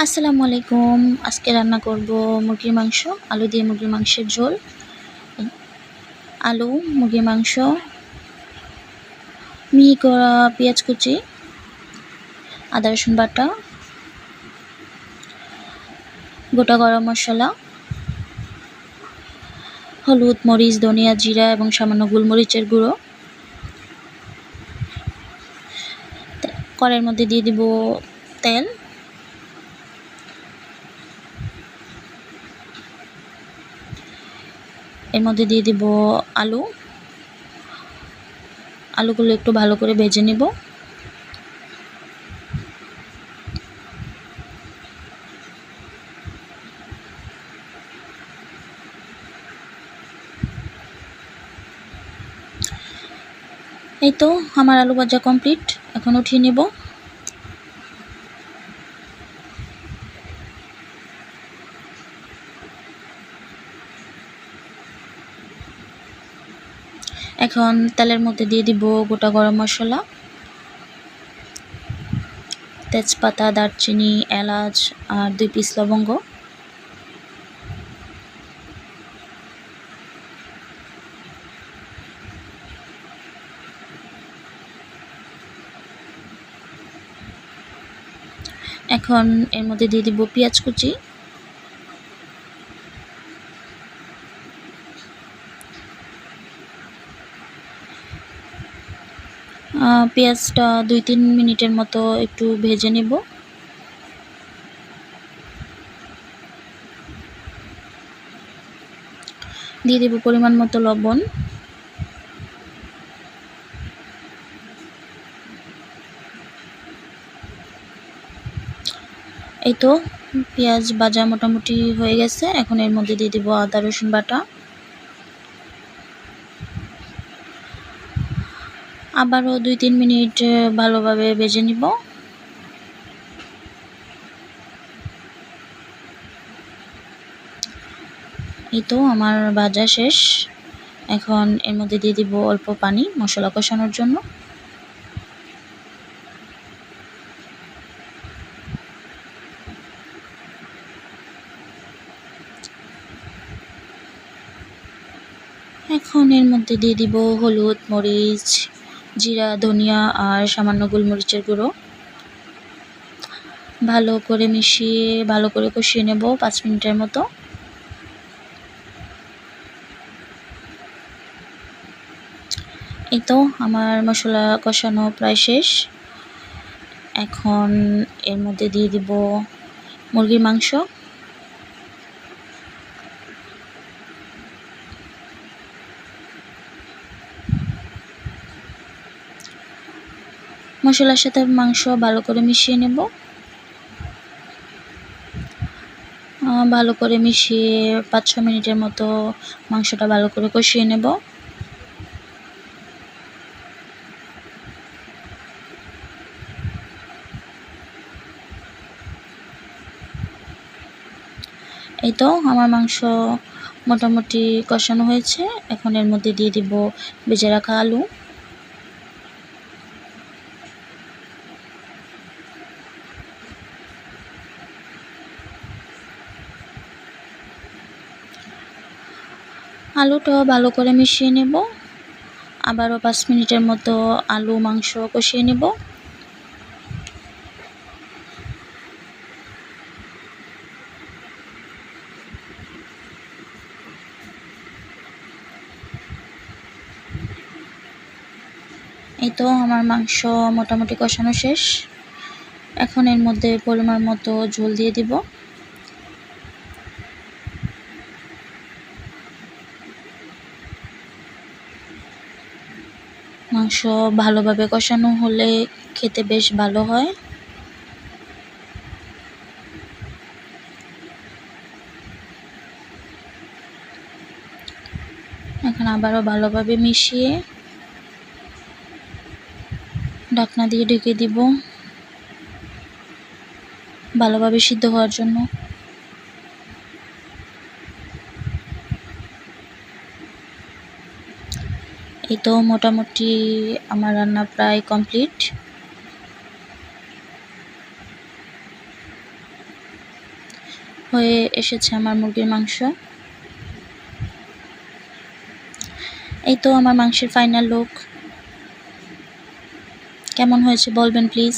আসসালামু আলাইকুম। আজকে রান্না করব মুরগির মাংস, আলু দিয়ে মুরগির মাংসের ঝোল। আলু, মুরগির মাংস, মিহি করা পেঁয়াজ কুচি, আদা রসুন বাটা, গোটা গরম মশলা, হলুদ, মরিচ, ধনিয়া, জিরা এবং সামান্য গোলমরিচের গুঁড়ো। কড়াইয়ের মধ্যে দিয়ে দিব তেল। এর মধ্যে দিয়ে দিব আলুগুলো একটু ভালো করে ভেজে নেব। এই তো আমার আলু ভাজা কমপ্লিট, এখন উঠিয়ে নেব। এখন তেলের মধ্যে দিয়ে দিব গোটা গরম মশলা, তেজপাতা, দারচিনি, এলাচ আর 2 পিস লবঙ্গ। এখন এর মধ্যে দিয়ে দিব পেঁয়াজ কুচি, পেঁয়াজটা 2-3 মিনিটের মতো একটু ভেজে নেব। দিয়ে দেব পরিমাণ মতো লবণ। এই তো পেঁয়াজ ভাজা মোটামুটি হয়ে গেছে। এখন এর মধ্যে দিয়ে দেব আদা রসুন বাটা। আবারও 2-3 মিনিট ভালোভাবে ভেজে নিব। এই তো আমার ভাজা শেষ। এখন এর মধ্যে দিয়ে দিব অল্প পানি মশলা কষানোর জন্য। এখন এর মধ্যে দিয়ে দিব হলুদ, মরিচ, জিরা, ধনিয়া আর সামান্য গোলমরিচের গুঁড়ো। ভালো করে কষিয়ে নেব 5 মিনিটের মতো। এই তো আমার মশলা কষানো প্রায় শেষ। এখন এর মধ্যে দিয়ে দিব মুরগির মাংস। মশলার সাথে মাংস ভালো করে মিশিয়ে নেব। ভালো করে মিশিয়ে 5-6 মিনিটের মতো মাংসটা ভালো করে কষিয়ে নেব। এই তো আমার মাংস মোটামুটি কষানো হয়েছে। এখন এর মধ্যে দিয়ে দিব ভেজে রাখা আলু। আলুটা ভালো করে মিশিয়ে নেব। আবারও 5 মিনিটের মতো আলু মাংস কষিয়ে নেব। এই তো আমার মাংস মোটামুটি কষানো শেষ। এখন এর মধ্যে পরিমাণ মতো ঝোল দিয়ে দিব। মাংস ভালোভাবে কষানো হলে খেতে বেশ ভালো হয়। এখন আবারও ভালোভাবে মিশিয়ে ঢাকনা দিয়ে ঢেকে দিব ভালোভাবে সিদ্ধ হওয়ার জন্য। এই তো মোটামুটি আমার রান্না প্রায় কমপ্লিট। হয়ে এসেছে আমার মুরগির মাংস। এই তো আমার মাংসের ফাইনাল লুক। কেমন হয়েছে বলবেন প্লিজ।